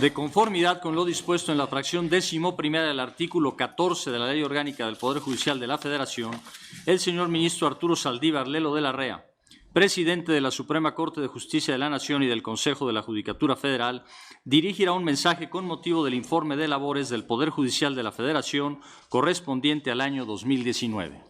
De conformidad con lo dispuesto en la fracción 11ª del artículo 14 de la Ley Orgánica del Poder Judicial de la Federación, el señor ministro Arturo Saldívar Lelo de la Rea, presidente de la Suprema Corte de Justicia de la Nación y del Consejo de la Judicatura Federal, dirigirá un mensaje con motivo del informe de labores del Poder Judicial de la Federación correspondiente al año 2019.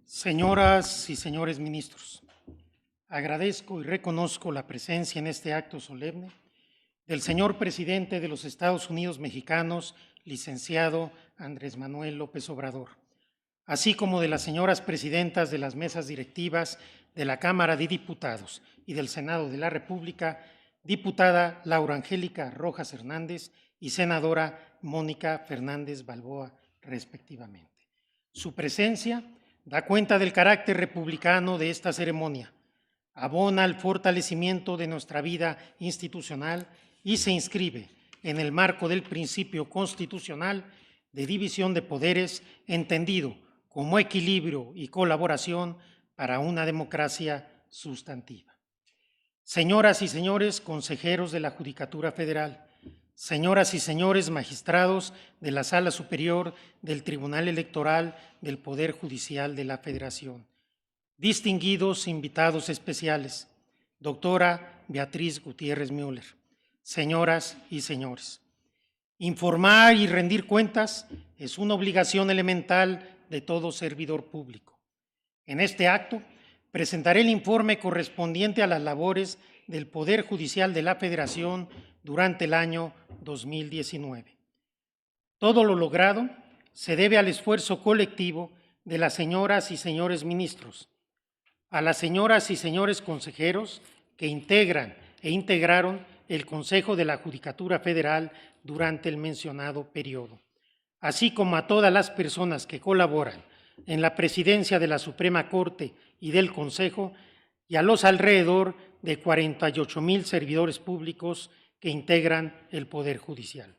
Señoras y señores ministros, agradezco y reconozco la presencia en este acto solemne del señor presidente de los Estados Unidos mexicanos, licenciado Andrés Manuel López Obrador, así como de las señoras presidentas de las mesas directivas de la Cámara de Diputados y del Senado de la República, diputada Laura Angélica Rojas Hernández y senadora Mónica Fernández Balboa, respectivamente. Su presencia da cuenta del carácter republicano de esta ceremonia, abona al fortalecimiento de nuestra vida institucional y se inscribe en el marco del principio constitucional de división de poderes entendido como equilibrio y colaboración para una democracia sustantiva. Señoras y señores consejeros de la Judicatura Federal, señoras y señores magistrados de la Sala Superior del Tribunal Electoral del Poder Judicial de la Federación, distinguidos invitados especiales, doctora Beatriz Gutiérrez Müller, señoras y señores, informar y rendir cuentas es una obligación elemental de todo servidor público. En este acto presentaré el informe correspondiente a las labores del Poder Judicial de la Federación durante el año 2019. Todo lo logrado se debe al esfuerzo colectivo de las señoras y señores ministros, a las señoras y señores consejeros que integran e integraron el Consejo de la Judicatura Federal durante el mencionado periodo, así como a todas las personas que colaboran en la presidencia de la Suprema Corte y del Consejo y a los alrededor de 48,000 servidores públicos que integran el Poder Judicial.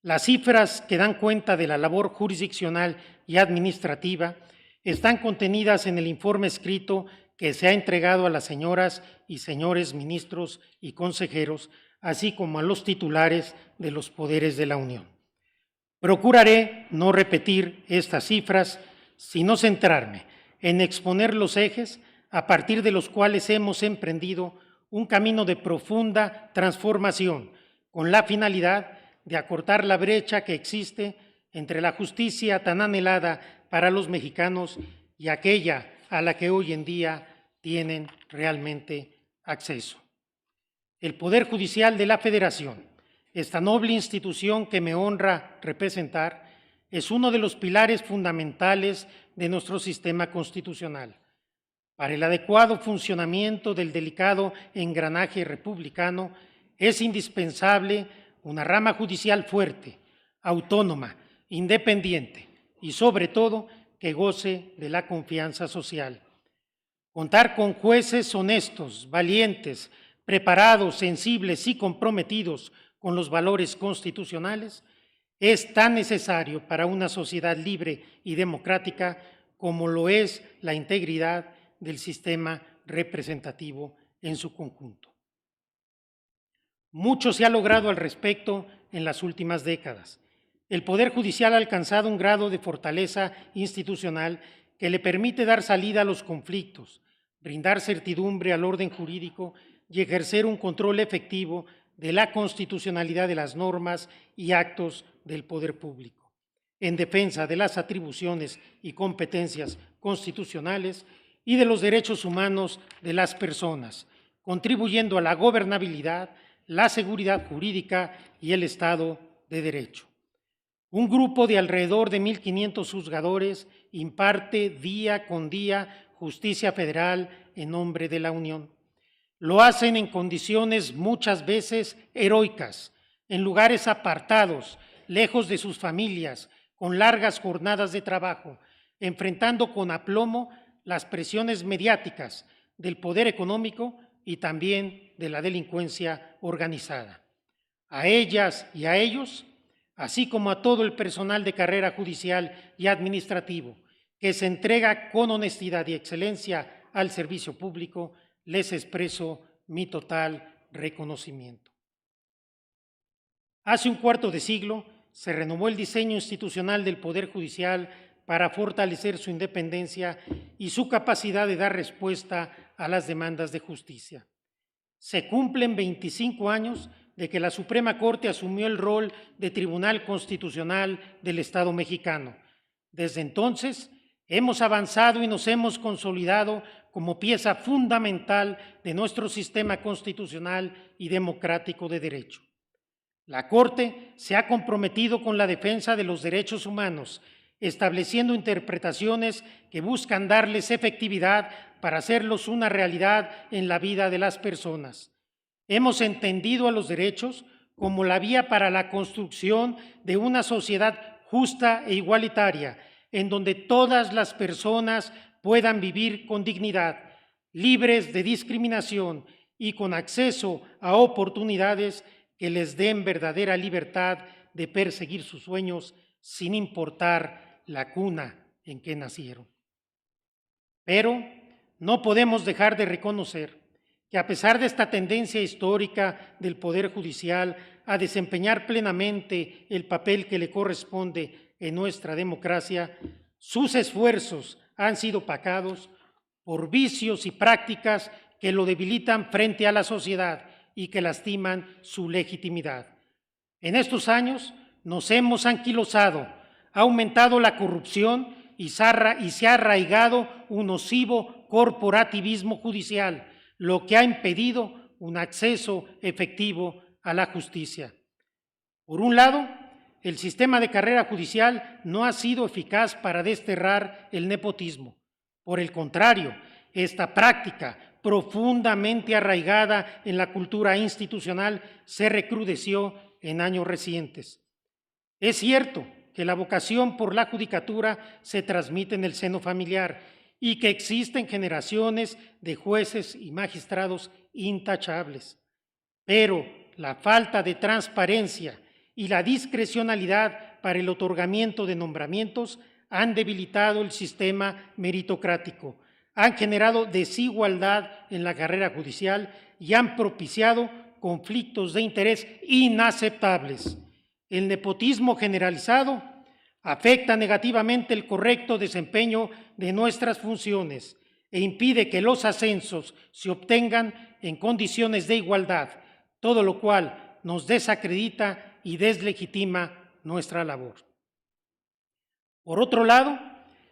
Las cifras que dan cuenta de la labor jurisdiccional y administrativa están contenidas en el informe escrito que se ha entregado a las señoras y señores ministros y consejeros, así como a los titulares de los poderes de la Unión. Procuraré no repetir estas cifras, sino centrarme en exponer los ejes a partir de los cuales hemos emprendido un camino de profunda transformación con la finalidad de acortar la brecha que existe entre la justicia tan anhelada para los mexicanos y aquella a la que hoy en día tienen realmente acceso. El Poder Judicial de la Federación, esta noble institución que me honra representar, es uno de los pilares fundamentales de nuestro sistema constitucional. Para el adecuado funcionamiento del delicado engranaje republicano es indispensable una rama judicial fuerte, autónoma, independiente y, sobre todo, que goce de la confianza social. Contar con jueces honestos, valientes, preparados, sensibles y comprometidos con los valores constitucionales es tan necesario para una sociedad libre y democrática como lo es la integridad del sistema representativo en su conjunto. Mucho se ha logrado al respecto en las últimas décadas. El Poder Judicial ha alcanzado un grado de fortaleza institucional que le permite dar salida a los conflictos, brindar certidumbre al orden jurídico y ejercer un control efectivo de la constitucionalidad de las normas y actos del poder público, en defensa de las atribuciones y competencias constitucionales y de los derechos humanos de las personas, contribuyendo a la gobernabilidad, la seguridad jurídica y el Estado de Derecho. Un grupo de alrededor de 1,500 juzgadores imparte día con día justicia federal en nombre de la Unión. Lo hacen en condiciones muchas veces heroicas, en lugares apartados, lejos de sus familias, con largas jornadas de trabajo, enfrentando con aplomo las presiones mediáticas del poder económico y también de la delincuencia organizada. a ellas y a ellos, así como a todo el personal de carrera judicial y administrativo que se entrega con honestidad y excelencia al servicio público, les expreso mi total reconocimiento. Hace un cuarto de siglo se renovó el diseño institucional del Poder Judicial para fortalecer su independencia y su capacidad de dar respuesta a las demandas de justicia. Se cumplen 25 años de que la Suprema Corte asumió el rol de Tribunal Constitucional del Estado mexicano. Desde entonces, hemos avanzado y nos hemos consolidado como pieza fundamental de nuestro sistema constitucional y democrático de derecho. La Corte se ha comprometido con la defensa de los derechos humanos, estableciendo interpretaciones que buscan darles efectividad para hacerlos una realidad en la vida de las personas. Hemos entendido a los derechos como la vía para la construcción de una sociedad justa e igualitaria, en donde todas las personas puedan vivir con dignidad, libres de discriminación y con acceso a oportunidades que les den verdadera libertad de perseguir sus sueños sin importar la cuna en que nacieron. Pero no podemos dejar de reconocer que a pesar de esta tendencia histórica del Poder Judicial a desempeñar plenamente el papel que le corresponde en nuestra democracia, sus esfuerzos han sido opacados por vicios y prácticas que lo debilitan frente a la sociedad y que lastiman su legitimidad. En estos años nos hemos anquilosado, ha aumentado la corrupción y se ha arraigado un nocivo corporativismo judicial, lo que ha impedido un acceso efectivo a la justicia. Por un lado, el sistema de carrera judicial no ha sido eficaz para desterrar el nepotismo. Por el contrario, esta práctica, profundamente arraigada en la cultura institucional, se recrudeció en años recientes. Es cierto que la vocación por la judicatura se transmite en el seno familiar y que existen generaciones de jueces y magistrados intachables, pero la falta de transparencia y la discrecionalidad para el otorgamiento de nombramientos han debilitado el sistema meritocrático, han generado desigualdad en la carrera judicial y han propiciado conflictos de interés inaceptables. El nepotismo generalizado afecta negativamente el correcto desempeño de nuestras funciones e impide que los ascensos se obtengan en condiciones de igualdad, todo lo cual nos desacredita y deslegitima nuestra labor. Por otro lado,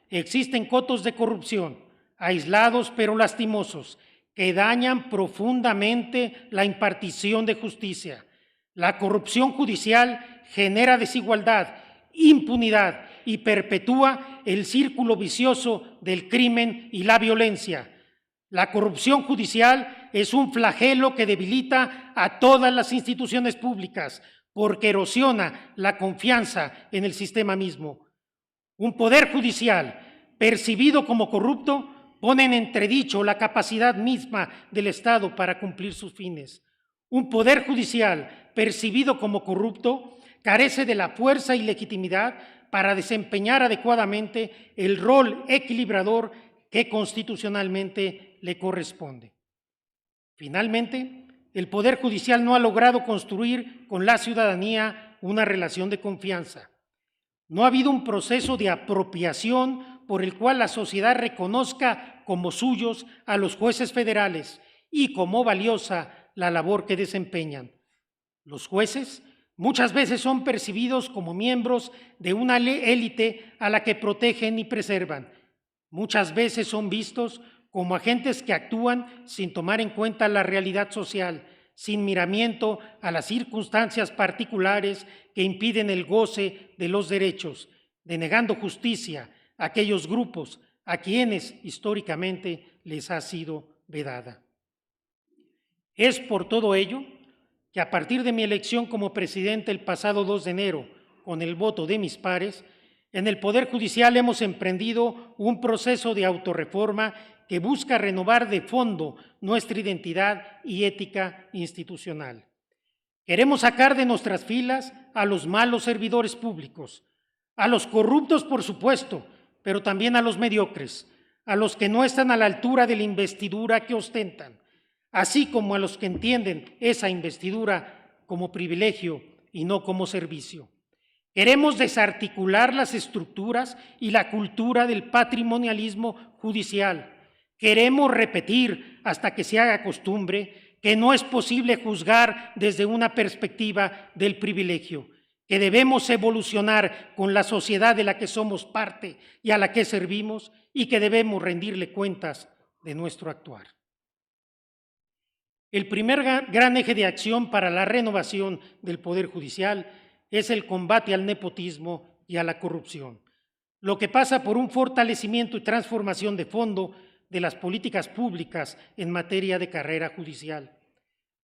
existen cotos de corrupción, aislados pero lastimosos, que dañan profundamente la impartición de justicia. La corrupción judicial genera desigualdad, impunidad y perpetúa el círculo vicioso del crimen y la violencia. La corrupción judicial es un flagelo que debilita a todas las instituciones públicas porque erosiona la confianza en el sistema mismo. Un poder judicial percibido como corrupto pone en entredicho la capacidad misma del Estado para cumplir sus fines. Un poder judicial percibido como corrupto carece de la fuerza y legitimidad para desempeñar adecuadamente el rol equilibrador que constitucionalmente le corresponde. Finalmente, el Poder Judicial no ha logrado construir con la ciudadanía una relación de confianza. No ha habido un proceso de apropiación por el cual la sociedad reconozca como suyos a los jueces federales y como valiosa la labor que desempeñan. Los jueces muchas veces son percibidos como miembros de una élite a la que protegen y preservan. Muchas veces son vistos como agentes que actúan sin tomar en cuenta la realidad social, sin miramiento a las circunstancias particulares que impiden el goce de los derechos, denegando justicia a aquellos grupos a quienes históricamente les ha sido vedada. Es por todo ello que a partir de mi elección como presidente el pasado 2 de enero, con el voto de mis pares, en el Poder Judicial hemos emprendido un proceso de autorreforma que busca renovar de fondo nuestra identidad y ética institucional. Queremos sacar de nuestras filas a los malos servidores públicos, a los corruptos, por supuesto, pero también a los mediocres, a los que no están a la altura de la investidura que ostentan, así como a los que entienden esa investidura como privilegio y no como servicio. Queremos desarticular las estructuras y la cultura del patrimonialismo judicial. Queremos repetir hasta que se haga costumbre que no es posible juzgar desde una perspectiva del privilegio, que debemos evolucionar con la sociedad de la que somos parte y a la que servimos y que debemos rendirle cuentas de nuestro actuar. El primer gran eje de acción para la renovación del Poder Judicial es el combate al nepotismo y a la corrupción, lo que pasa por un fortalecimiento y transformación de fondo de las políticas públicas en materia de carrera judicial.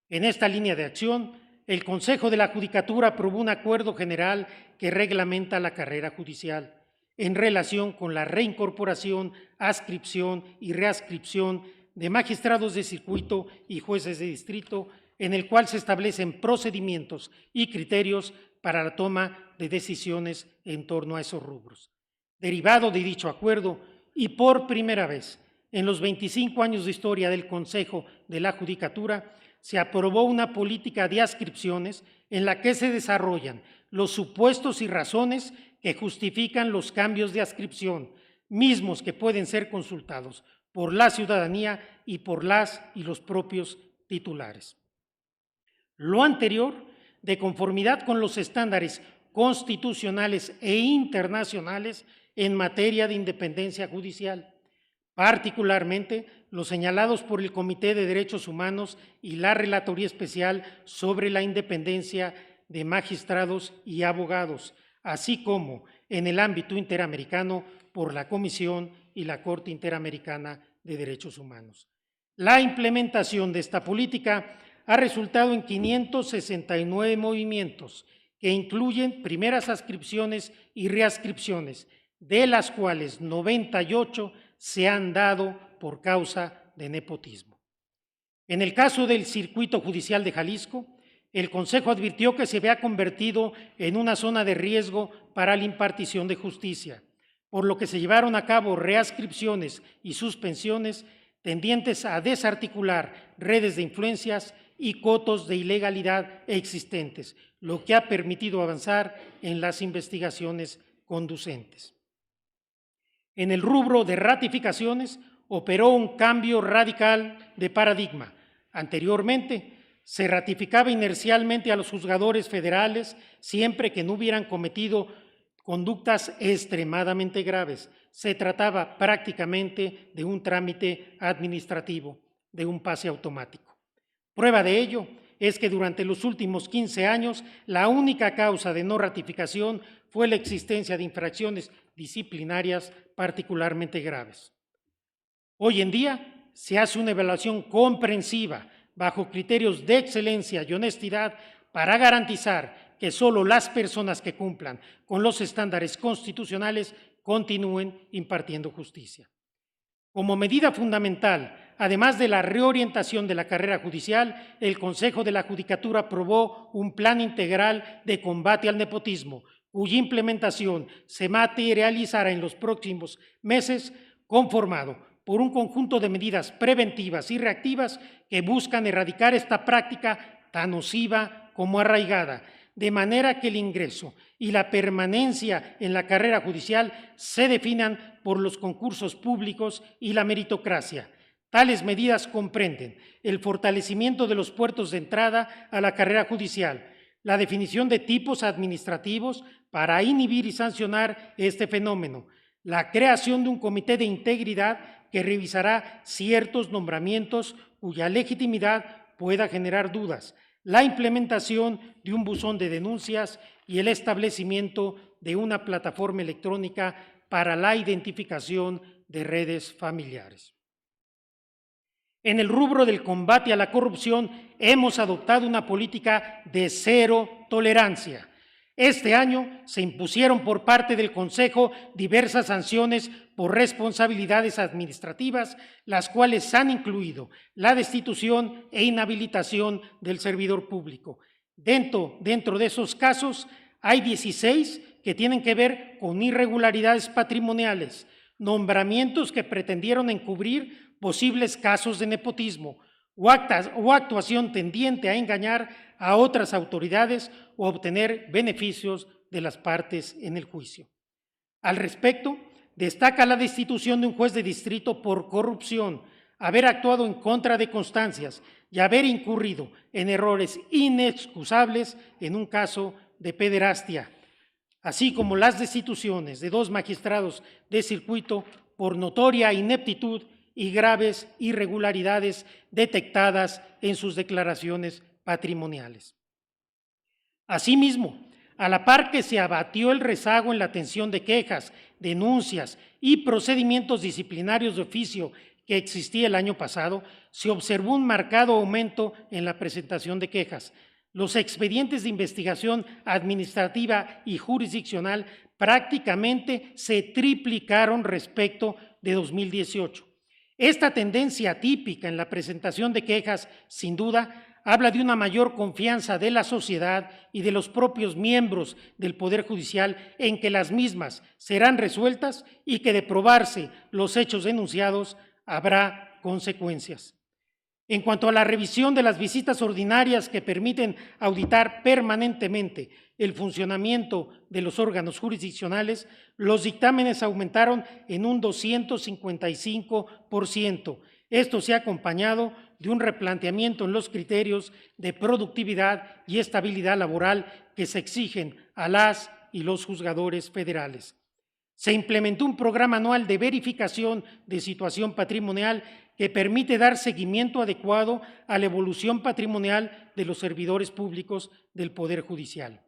En esta línea de acción, el Consejo de la Judicatura aprobó un acuerdo general que reglamenta la carrera judicial en relación con la reincorporación, adscripción y readscripción de magistrados de circuito y jueces de distrito, en el cual se establecen procedimientos y criterios para la toma de decisiones en torno a esos rubros. Derivado de dicho acuerdo, y por primera vez en los 25 años de historia del Consejo de la Judicatura, se aprobó una política de adscripciones en la que se desarrollan los supuestos y razones que justifican los cambios de adscripción, mismos que pueden ser consultados por la ciudadanía y por las y los propios titulares. Lo anterior, de conformidad con los estándares constitucionales e internacionales en materia de independencia judicial, particularmente los señalados por el Comité de Derechos Humanos y la Relatoría Especial sobre la Independencia de Magistrados y Abogados, así como en el ámbito interamericano por la Comisión y la Corte Interamericana de Derechos Humanos. La implementación de esta política ha resultado en 569 movimientos que incluyen primeras adscripciones y readscripciones, de las cuales 98 se han dado por causa de nepotismo. En el caso del Circuito Judicial de Jalisco, el Consejo advirtió que se había convertido en una zona de riesgo para la impartición de justicia, por lo que se llevaron a cabo readscripciones y suspensiones tendientes a desarticular redes de influencias y cotos de ilegalidad existentes, lo que ha permitido avanzar en las investigaciones conducentes. En el rubro de ratificaciones operó un cambio radical de paradigma. Anteriormente, se ratificaba inercialmente a los juzgadores federales siempre que no hubieran cometido conductas extremadamente graves. Se trataba prácticamente de un trámite administrativo, de un pase automático. Prueba de ello es que durante los últimos 15 años la única causa de no ratificación fue la existencia de infracciones disciplinarias particularmente graves. Hoy en día se hace una evaluación comprensiva bajo criterios de excelencia y honestidad para garantizar que solo las personas que cumplan con los estándares constitucionales continúen impartiendo justicia. Como medida fundamental, además de la reorientación de la carrera judicial, el Consejo de la Judicatura aprobó un plan integral de combate al nepotismo, cuya implementación se materializará en los próximos meses, conformado por un conjunto de medidas preventivas y reactivas que buscan erradicar esta práctica tan nociva como arraigada, de manera que el ingreso y la permanencia en la carrera judicial se definan por los concursos públicos y la meritocracia. Tales medidas comprenden el fortalecimiento de los puertos de entrada a la carrera judicial, la definición de tipos administrativos para inhibir y sancionar este fenómeno, la creación de un comité de integridad que revisará ciertos nombramientos cuya legitimidad pueda generar dudas, la implementación de un buzón de denuncias y el establecimiento de una plataforma electrónica para la identificación de redes familiares. En el rubro del combate a la corrupción hemos adoptado una política de cero tolerancia. Este año se impusieron por parte del Consejo diversas sanciones por responsabilidades administrativas, las cuales han incluido la destitución e inhabilitación del servidor público, Dentro de esos casos hay 16 que tienen que ver con irregularidades patrimoniales, nombramientos que pretendieron encubrir posibles casos de nepotismo o actuación tendiente a engañar a otras autoridades o obtener beneficios de las partes en el juicio. Al respecto, destaca la destitución de un juez de distrito por corrupción, haber actuado en contra de constancias y haber incurrido en errores inexcusables en un caso de pederastia, así como las destituciones de 2 magistrados de circuito por notoria ineptitud y graves irregularidades detectadas en sus declaraciones patrimoniales. Asimismo, a la par que se abatió el rezago en la atención de quejas, denuncias y procedimientos disciplinarios de oficio que existía el año pasado, se observó un marcado aumento en la presentación de quejas. Los expedientes de investigación administrativa y jurisdiccional prácticamente se triplicaron respecto de 2018. Esta tendencia típica en la presentación de quejas, sin duda, habla de una mayor confianza de la sociedad y de los propios miembros del Poder Judicial en que las mismas serán resueltas y que, de probarse los hechos denunciados, habrá consecuencias. En cuanto a la revisión de las visitas ordinarias que permiten auditar permanentemente el funcionamiento de los órganos jurisdiccionales, los dictámenes aumentaron en un 255%. Esto se ha acompañado de un replanteamiento en los criterios de productividad y estabilidad laboral que se exigen a las y los juzgadores federales. Se implementó un programa anual de verificación de situación patrimonial que permite dar seguimiento adecuado a la evolución patrimonial de los servidores públicos del Poder Judicial.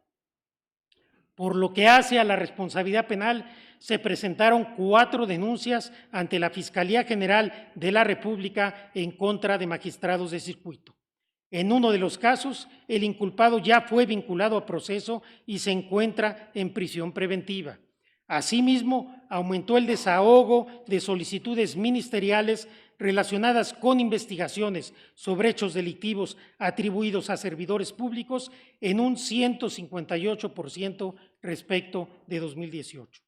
Por lo que hace a la responsabilidad penal, se presentaron 4 denuncias ante la Fiscalía General de la República en contra de magistrados de circuito. En uno de los casos, el inculpado ya fue vinculado a proceso y se encuentra en prisión preventiva. Asimismo, aumentó el desahogo de solicitudes ministeriales relacionadas con investigaciones sobre hechos delictivos atribuidos a servidores públicos en un 158% respecto de 2018.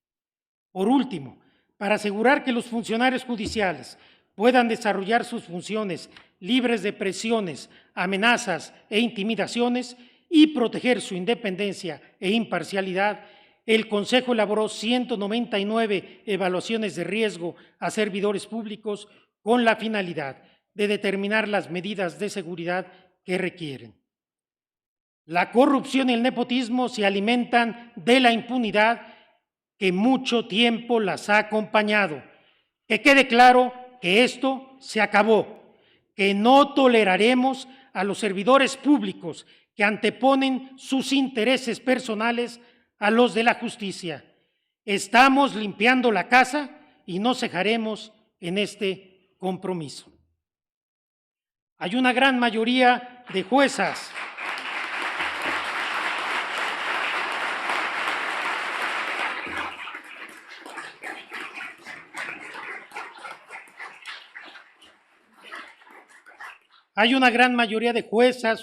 Por último, para asegurar que los funcionarios judiciales puedan desarrollar sus funciones libres de presiones, amenazas e intimidaciones y proteger su independencia e imparcialidad, el Consejo elaboró 199 evaluaciones de riesgo a servidores públicos con la finalidad de determinar las medidas de seguridad que requieren. La corrupción y el nepotismo se alimentan de la impunidad que mucho tiempo las ha acompañado. Que quede claro que esto se acabó, que no toleraremos a los servidores públicos que anteponen sus intereses personales a los de la justicia. Estamos limpiando la casa y no cejaremos en este compromiso. Hay una gran mayoría de juezas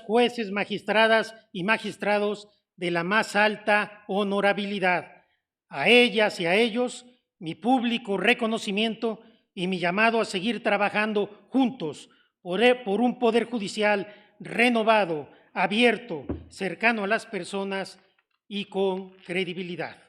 jueces, magistradas y magistrados de la más alta honorabilidad. A ellas y a ellos, mi público reconocimiento y mi llamado a seguir trabajando juntos por un Poder Judicial renovado, abierto, cercano a las personas y con credibilidad.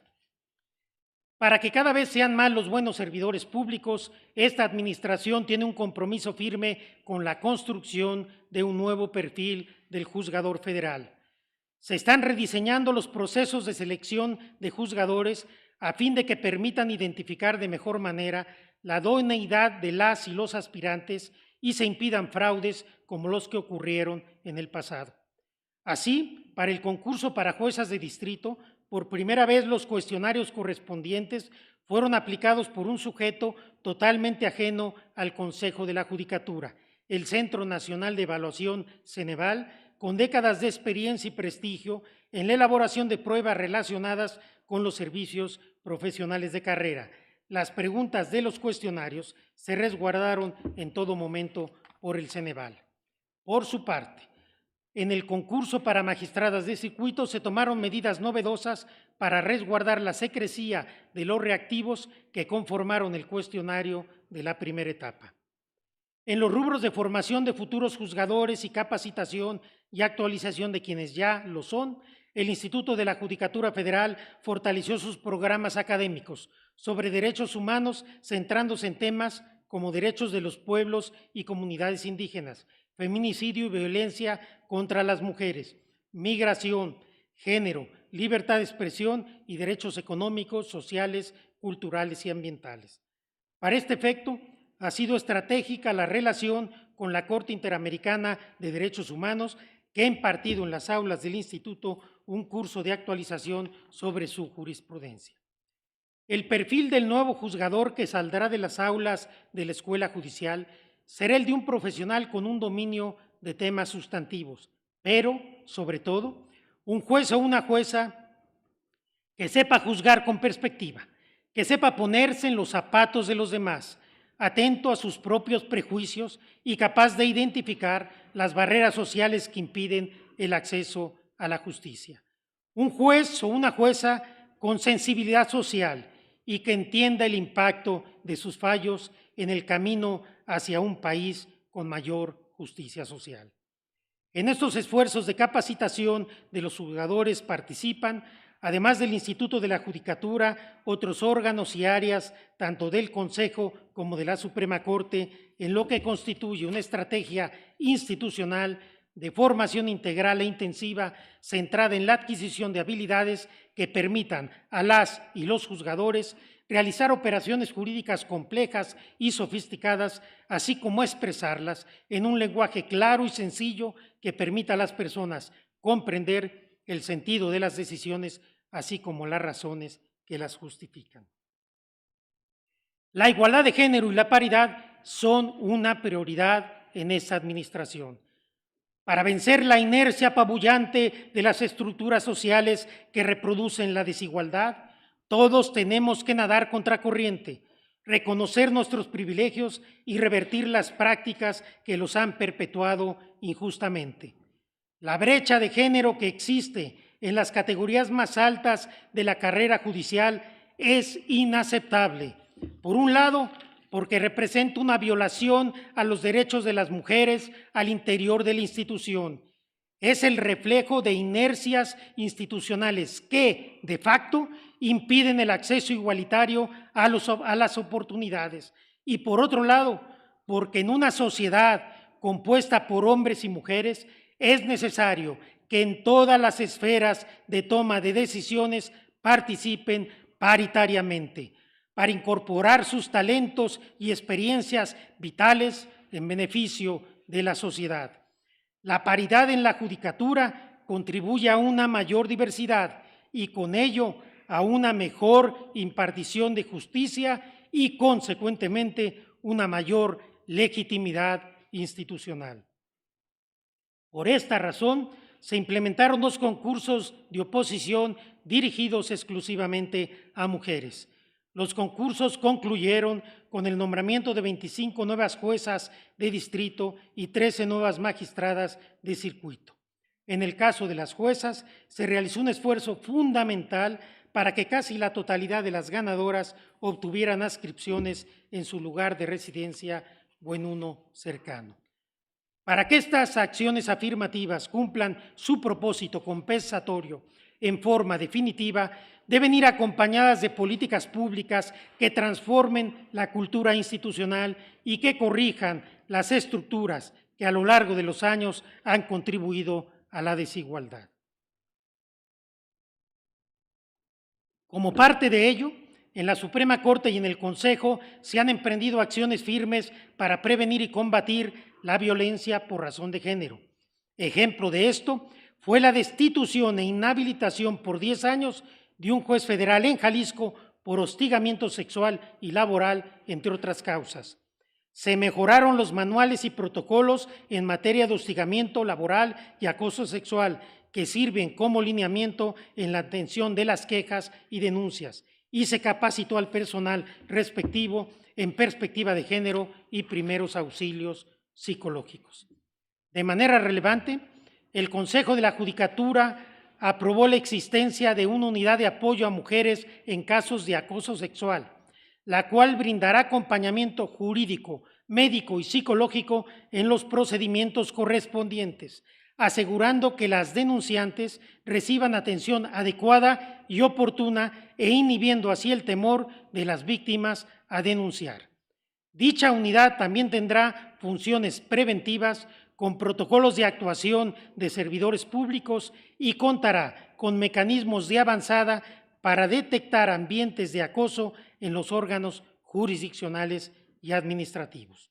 Para que cada vez sean más los buenos servidores públicos, esta administración tiene un compromiso firme con la construcción de un nuevo perfil del juzgador federal. Se están rediseñando los procesos de selección de juzgadores a fin de que permitan identificar de mejor manera la idoneidad de las y los aspirantes y se impidan fraudes como los que ocurrieron en el pasado. Así, para el concurso para juezas de distrito, por primera vez los cuestionarios correspondientes fueron aplicados por un sujeto totalmente ajeno al Consejo de la Judicatura, el Centro Nacional de Evaluación Ceneval, con décadas de experiencia y prestigio en la elaboración de pruebas relacionadas con los servicios profesionales de carrera. Las preguntas de los cuestionarios se resguardaron en todo momento por el Ceneval. Por su parte, en el concurso para magistradas de circuito se tomaron medidas novedosas para resguardar la secrecía de los reactivos que conformaron el cuestionario de la primera etapa. En los rubros de formación de futuros juzgadores y capacitación y actualización de quienes ya lo son, el Instituto de la Judicatura Federal fortaleció sus programas académicos sobre derechos humanos, centrándose en temas como derechos de los pueblos y comunidades indígenas, feminicidio y violencia contra las mujeres, migración, género, libertad de expresión y derechos económicos, sociales, culturales y ambientales. Para este efecto, ha sido estratégica la relación con la Corte Interamericana de Derechos Humanos, que ha impartido en las aulas del Instituto un curso de actualización sobre su jurisprudencia. El perfil del nuevo juzgador que saldrá de las aulas de la Escuela Judicial será el de un profesional con un dominio de temas sustantivos, pero, sobre todo, un juez o una jueza que sepa juzgar con perspectiva, que sepa ponerse en los zapatos de los demás, atento a sus propios prejuicios y capaz de identificar las barreras sociales que impiden el acceso a la justicia. Un juez o una jueza con sensibilidad social y que entienda el impacto de sus fallos en el camino hacia un país con mayor justicia social. En estos esfuerzos de capacitación de los juzgadores participan, además del Instituto de la Judicatura, otros órganos y áreas, tanto del Consejo como de la Suprema Corte, en lo que constituye una estrategia institucional de formación integral e intensiva centrada en la adquisición de habilidades que permitan a las y los juzgadores realizar operaciones jurídicas complejas y sofisticadas, así como expresarlas en un lenguaje claro y sencillo que permita a las personas comprender el sentido de las decisiones, así como las razones que las justifican. La igualdad de género y la paridad son una prioridad en esta administración. Para vencer la inercia apabullante de las estructuras sociales que reproducen la desigualdad, todos tenemos que nadar contracorriente, reconocer nuestros privilegios y revertir las prácticas que los han perpetuado injustamente. La brecha de género que existe en las categorías más altas de la carrera judicial es inaceptable. Por un lado, porque representa una violación a los derechos de las mujeres al interior de la institución. Es el reflejo de inercias institucionales que, de facto, impiden el acceso igualitario a las oportunidades. Y por otro lado, porque en una sociedad compuesta por hombres y mujeres, es necesario que en todas las esferas de toma de decisiones participen paritariamente, para incorporar sus talentos y experiencias vitales en beneficio de la sociedad. La paridad en la judicatura contribuye a una mayor diversidad y con ello a una mejor impartición de justicia y, consecuentemente, una mayor legitimidad institucional. Por esta razón, se implementaron 2 concursos de oposición dirigidos exclusivamente a mujeres. Los concursos concluyeron con el nombramiento de 25 nuevas juezas de distrito y 13 nuevas magistradas de circuito. En el caso de las juezas, se realizó un esfuerzo fundamental para que casi la totalidad de las ganadoras obtuvieran adscripciones en su lugar de residencia o en uno cercano. Para que estas acciones afirmativas cumplan su propósito compensatorio en forma definitiva, deben ir acompañadas de políticas públicas que transformen la cultura institucional y que corrijan las estructuras que a lo largo de los años han contribuido a la desigualdad. Como parte de ello, en la Suprema Corte y en el Consejo se han emprendido acciones firmes para prevenir y combatir la violencia por razón de género. Ejemplo de esto fue la destitución e inhabilitación por 10 años de un juez federal en Jalisco por hostigamiento sexual y laboral, entre otras causas. Se mejoraron los manuales y protocolos en materia de hostigamiento laboral y acoso sexual, que sirven como lineamiento en la atención de las quejas y denuncias, y se capacitó al personal respectivo en perspectiva de género y primeros auxilios psicológicos. De manera relevante, el Consejo de la Judicatura aprobó la existencia de una unidad de apoyo a mujeres en casos de acoso sexual, la cual brindará acompañamiento jurídico, médico y psicológico en los procedimientos correspondientes, asegurando que las denunciantes reciban atención adecuada y oportuna e inhibiendo así el temor de las víctimas a denunciar. Dicha unidad también tendrá funciones preventivas con protocolos de actuación de servidores públicos y contará con mecanismos de avanzada para detectar ambientes de acoso en los órganos jurisdiccionales y administrativos.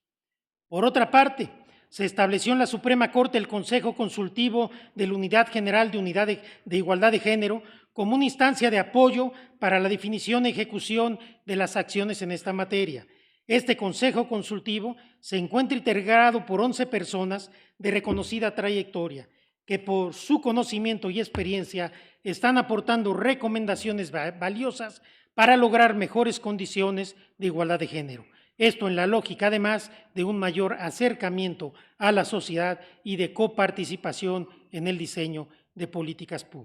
Por otra parte, se estableció en la Suprema Corte el Consejo Consultivo de la Unidad General de Igualdad de Género como una instancia de apoyo para la definición y ejecución de las acciones en esta materia. Este Consejo Consultivo se encuentra integrado por 11 personas de reconocida trayectoria, que por su conocimiento y experiencia están aportando recomendaciones valiosas para lograr mejores condiciones de igualdad de género. Esto en la lógica, además, de un mayor acercamiento a la sociedad y de coparticipación en el diseño de políticas públicas.